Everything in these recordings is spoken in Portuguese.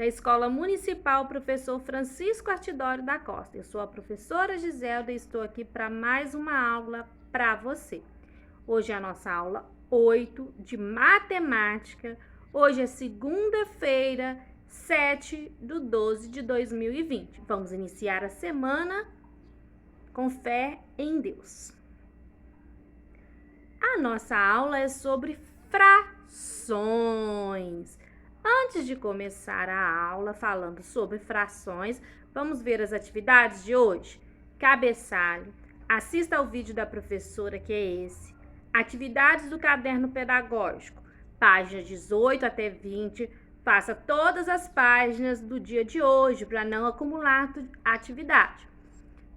da Escola Municipal Professor Francisco Artidório da Costa. Eu sou a professora Giselda e estou aqui para mais uma aula para você. Hoje é a nossa aula 8 de matemática. Hoje é segunda-feira, 7/12/2020. Vamos iniciar a semana com fé em Deus. A nossa aula é sobre frações. Antes de começar a aula falando sobre frações, vamos ver as atividades de hoje. Cabeçalho, assista ao vídeo da professora, que é esse. Atividades do caderno pedagógico, páginas 18 até 20. Faça todas as páginas do dia de hoje para não acumular atividade.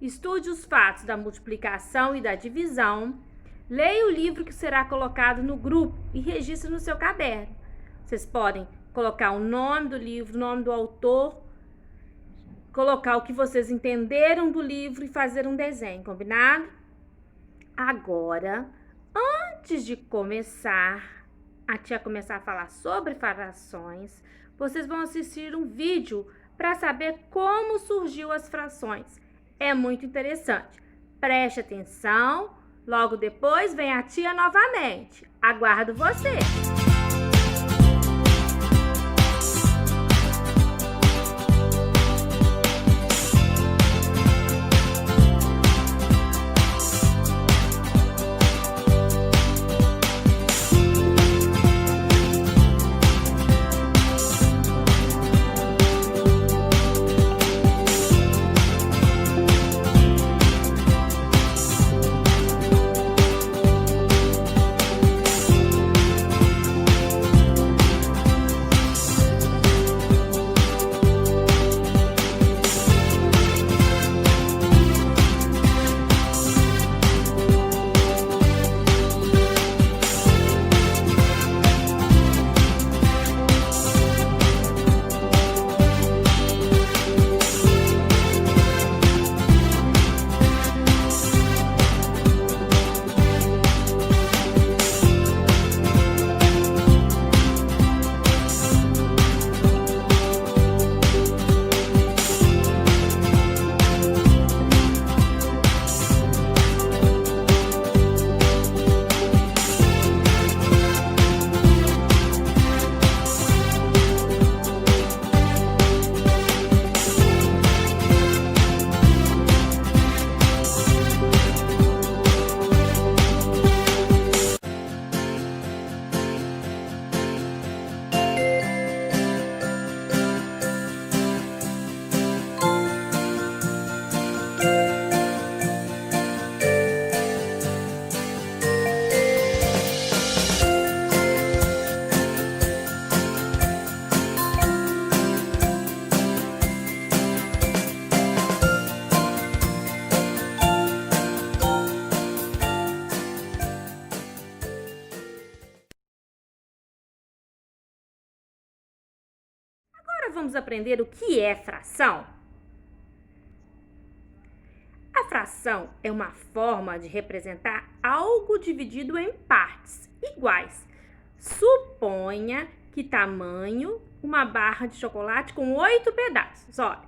Estude os fatos da multiplicação e da divisão. Leia o livro que será colocado no grupo e registre no seu caderno. Vocês podem colocar o nome do livro, o nome do autor, colocar o que vocês entenderam do livro e fazer um desenho, combinado? Agora, antes de começar, a tia começar a falar sobre frações, vocês vão assistir um vídeo para saber como surgiu as frações. É muito interessante. Preste atenção. Logo depois vem a tia novamente. Aguardo você! Agora vamos aprender o que é fração. A fração é uma forma de representar algo dividido em partes iguais. Suponha que tamanho uma barra de chocolate com 8 pedaços. Olha,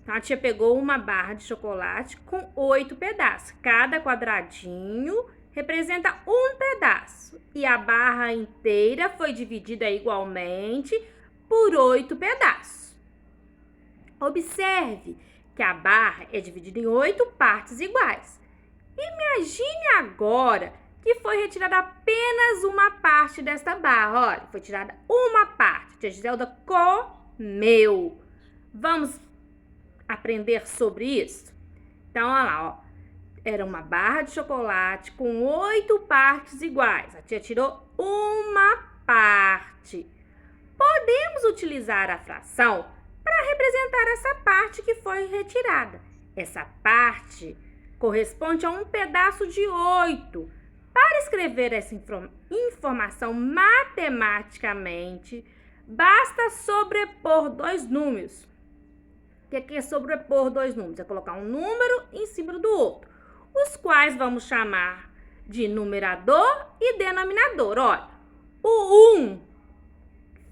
então a tia pegou uma barra de chocolate com 8 pedaços. Cada quadradinho representa um pedaço e a barra inteira foi dividida igualmente por 8 pedaços. Observe que a barra é dividida em 8 partes iguais. Imagine agora que foi retirada apenas uma parte desta barra. Olha, foi tirada uma parte. Tia Giselda comeu. Vamos aprender sobre isso? Então, olha lá, ó. Era uma barra de chocolate com 8 partes iguais. A tia tirou uma parte. Podemos utilizar a fração para representar essa parte que foi retirada. Essa parte corresponde a um pedaço de 8. Para escrever essa informação matematicamente, basta sobrepor dois números. O que é sobrepor dois números? É colocar um número em cima do outro, os quais vamos chamar de numerador e denominador. Olha, o 1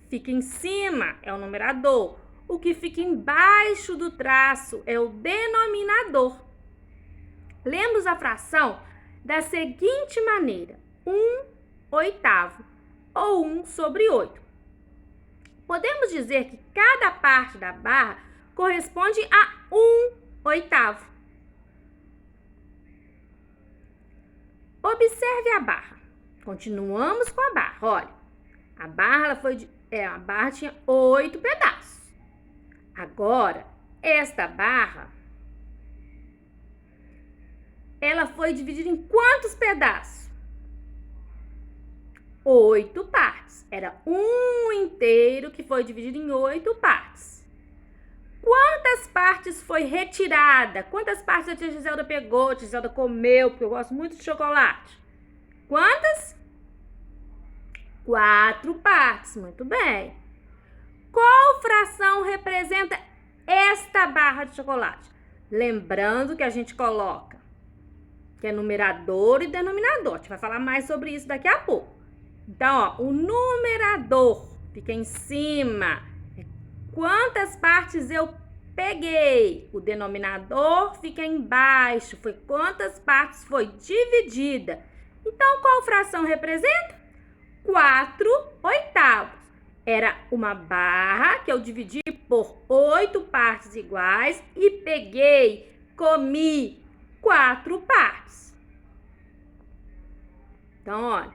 fica em cima é o numerador. O que fica embaixo do traço é o denominador. Lemos a fração da seguinte maneira: 1/8 ou 1/8. Podemos dizer que cada parte da barra corresponde a 1/8. Observe a barra. Continuamos com a barra. Olha, a barra tinha 8 pedaços. Agora, esta barra, ela foi dividida em quantos pedaços? 8 partes. Era um inteiro que foi dividido em 8 partes. Quantas partes foi retirada? Quantas partes a tia Giselda pegou? A tia Giselda comeu, porque eu gosto muito de chocolate. Quantas? 4 partes. Muito bem. Qual fração representa esta barra de chocolate? Lembrando que a gente coloca que é numerador e denominador. A gente vai falar mais sobre isso daqui a pouco. Então, ó, o numerador fica em cima. Quantas partes eu peguei? O denominador fica embaixo. Foi quantas partes foi dividida. Então, qual fração representa? 4/8. Era uma barra que eu dividi por 8 partes iguais e peguei, comi 4 partes. Então, olha,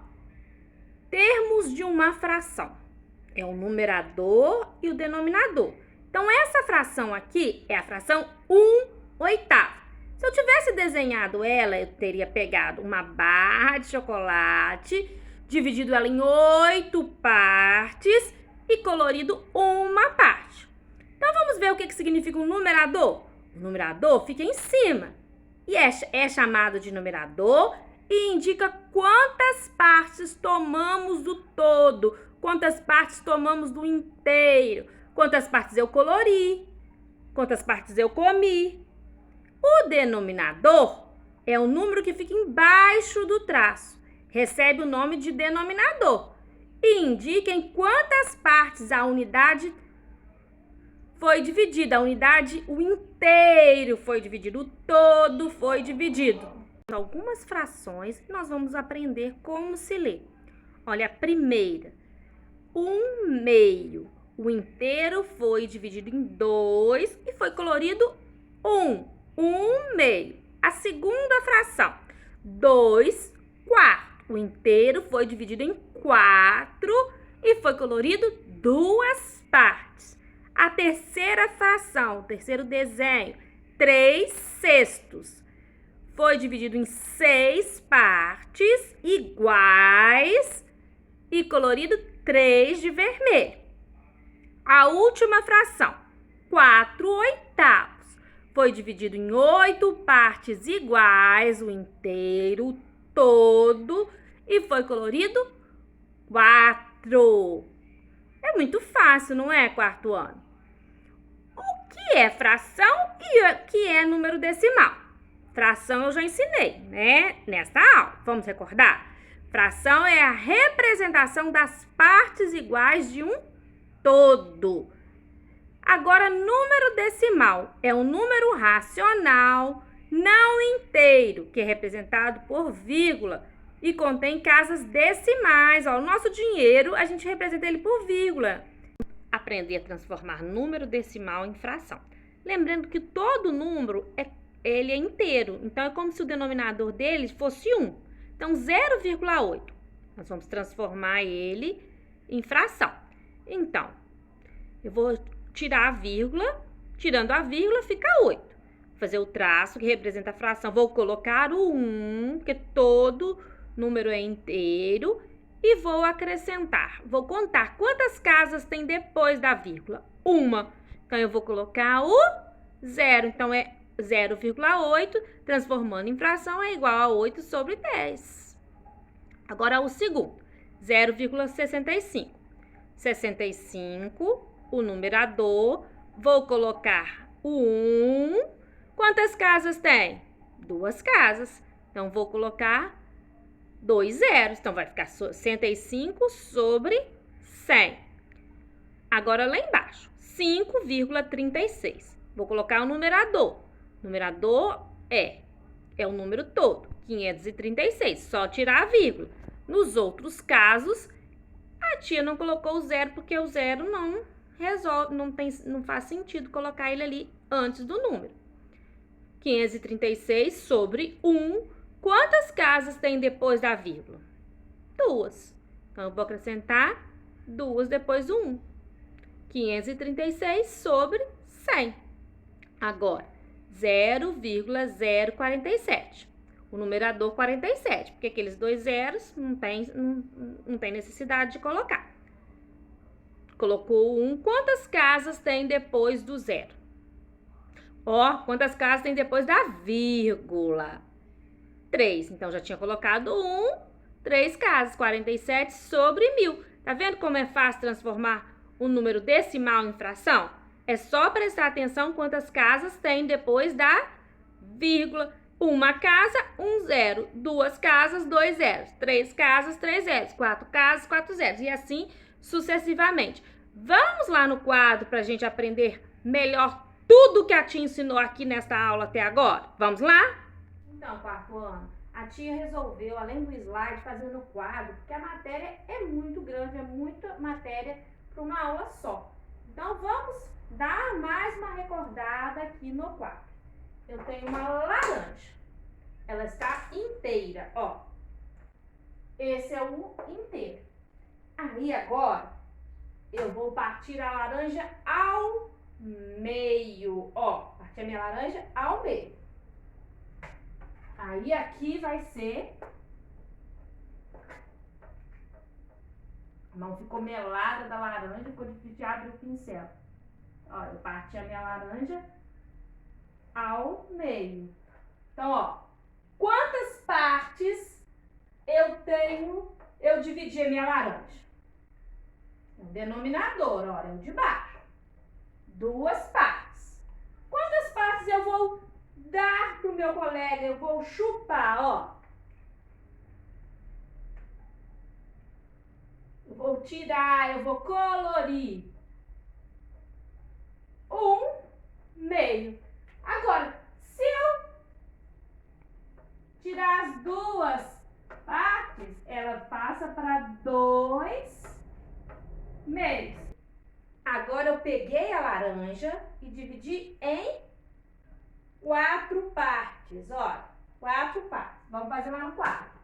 termos de uma fração é o numerador e o denominador. Então, essa fração aqui é a fração 1/8. Se eu tivesse desenhado ela, eu teria pegado uma barra de chocolate, dividido ela em 8 partes e colorido uma parte. Então, vamos ver o que significa um numerador. O numerador fica em cima e é chamado de numerador e indica quantas partes tomamos do todo, quantas partes tomamos do inteiro, quantas partes eu colori, quantas partes eu comi. O denominador é o número que fica embaixo do traço, recebe o nome de denominador e indica em quantas partes a unidade foi dividida. A unidade, o inteiro foi dividido, o todo foi dividido. Algumas frações nós vamos aprender como se lê. Olha, a primeira, 1/2. O inteiro foi dividido em 2 e foi colorido 1. 1/2. A segunda fração, 2/4. O inteiro foi dividido em 4 e foi colorido 2 partes. A terceira fração, o terceiro desenho, 3/6. Foi dividido em 6 partes iguais e colorido 3 de vermelho. A última fração, 4/8. Foi dividido em 8 partes iguais, o inteiro, o todo, e foi colorido 4. É muito fácil, não é, quarto ano? O que é fração e o que é número decimal? Fração eu já ensinei, né, nesta aula. Vamos recordar? Fração é a representação das partes iguais de um todo. Agora, número decimal é um número racional não inteiro, que é representado por vírgula e contém casas decimais. Ó, o nosso dinheiro, a gente representa ele por vírgula. Aprender a transformar número decimal em fração. Lembrando que todo número ele é inteiro, então é como se o denominador dele fosse 1. Então, 0,8, nós vamos transformar ele em fração. Então, eu vou tirar a vírgula, tirando a vírgula fica 8. Vou fazer o traço que representa a fração, vou colocar o 1, porque todo número é inteiro, e vou acrescentar. Vou contar quantas casas tem depois da vírgula. 1. Então, eu vou colocar o 0. Então, é 0,8, transformando em fração, é igual a 8/10. Agora, o segundo, 0,65. 65, o numerador, vou colocar o 1. Quantas casas tem? 2 casas. Então, vou colocar 2 zeros. Então, vai ficar 65/100. Agora lá embaixo, 5,36. Vou colocar o numerador. O numerador é o número todo, 536, só tirar a vírgula. Nos outros casos, a tia não colocou o zero porque o zero não resolve, não faz sentido colocar ele ali antes do número. 536 sobre 1. Quantas casas tem depois da vírgula? 2. Então, eu vou acrescentar 2 depois do 1. 536 sobre 100. Agora, 0,047. O numerador 47, porque aqueles dois zeros não tem necessidade de colocar. Colocou 1. Quantas casas tem depois do zero? Ó, quantas casas tem depois da vírgula? 3. Então, já tinha colocado 1. 3 casas, 47 sobre 1000. Tá vendo como é fácil transformar um número decimal em fração? É só prestar atenção quantas casas tem depois da vírgula. Uma casa, 1 zero. 2 casas, 2 zeros. 3 casas, 3 zeros. 4 casas, 4 zeros. E assim sucessivamente. Vamos lá no quadro para a gente aprender melhor tudo que a tia ensinou aqui nesta aula até agora. Vamos lá? Então, quarto ano, a tia resolveu, além do slide, fazer no quadro, porque a matéria é muito grande, é muita matéria para uma aula só. Então, vamos dar mais uma recordada aqui no quadro. Eu tenho uma laranja. Ela está inteira, ó. Esse é o inteiro. Aí, agora, eu vou partir a laranja ao meio, ó. Partir a minha laranja ao meio. Aí, aqui vai ser... A mão ficou melada da laranja, ficou difícil de abrir o pincel. Ó, eu parti a minha laranja ao meio. Então, ó, quantas partes eu dividi a minha laranja? O denominador, ó, é o de baixo. 2 partes. Quantas partes eu vou dar pro meu colega? Eu vou chupar, ó. Eu vou tirar, eu vou colorir. 1/2. Agora, se eu tirar as 2 partes, ela passa para 2/2. Agora, eu peguei a laranja e dividi em 4 partes, ó. 4 partes. Vamos fazer lá no quadro.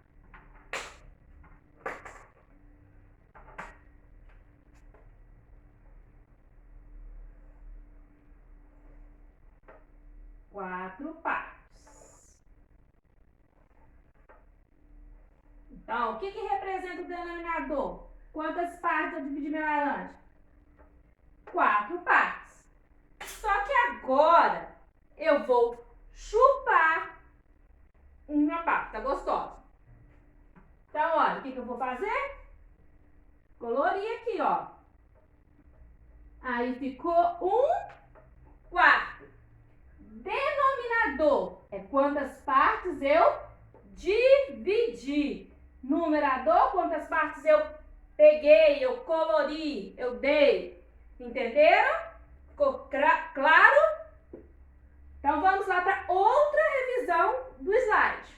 Quatro partes. Então, o que representa o denominador? Quantas partes eu dividi minha laranja? 4 partes. Só que agora eu vou chupar uma parte, tá gostosa? Então, olha, o que eu vou fazer? Colorir aqui, ó. Aí ficou 1/4. Denominador é quantas partes eu dividi. Numerador, quantas partes eu peguei, eu colori, eu dei. Entenderam? Ficou claro? Então, vamos lá para outra revisão do slide.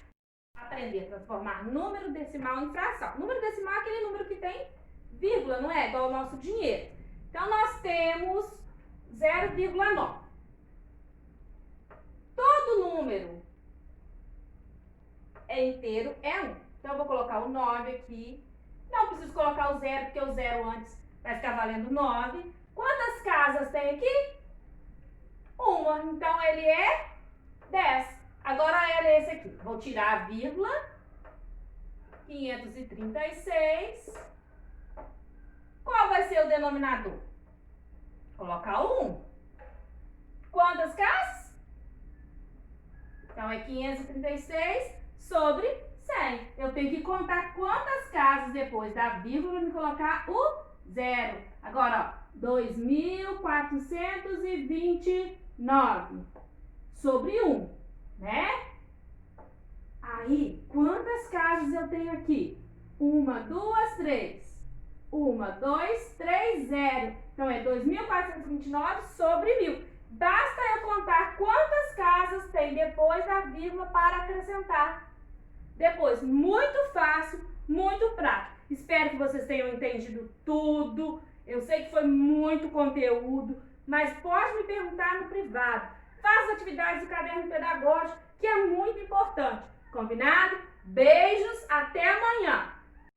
Aprender a transformar número decimal em fração. Número decimal é aquele número que tem vírgula, não é? Igual o nosso dinheiro. Então, nós temos 0,9. Todo número inteiro é 1. Então, eu vou colocar o 9 aqui. Não preciso colocar o 0, porque o 0 antes vai ficar valendo 9. Quantas casas tem aqui? Uma. Então, ele é 10. Agora, é esse aqui. Vou tirar a vírgula. 536. Qual vai ser o denominador? Colocar o 1. Quantas casas? Então, é 536 sobre 100. Eu tenho que contar quantas casas depois da vírgula e colocar o 0. Agora, ó, 2.429 sobre 1, né? Aí, quantas casas eu tenho aqui? 1, 2, 3. 1, 2, 3 zero. Então, é 2.429 sobre 1.000. Basta eu contar quantas casas tem depois da vírgula para acrescentar. Depois, muito fácil, muito prático. Espero que vocês tenham entendido tudo. Eu sei que foi muito conteúdo, mas pode me perguntar no privado. Faça as atividades do caderno pedagógico, que é muito importante. Combinado? Beijos, até amanhã!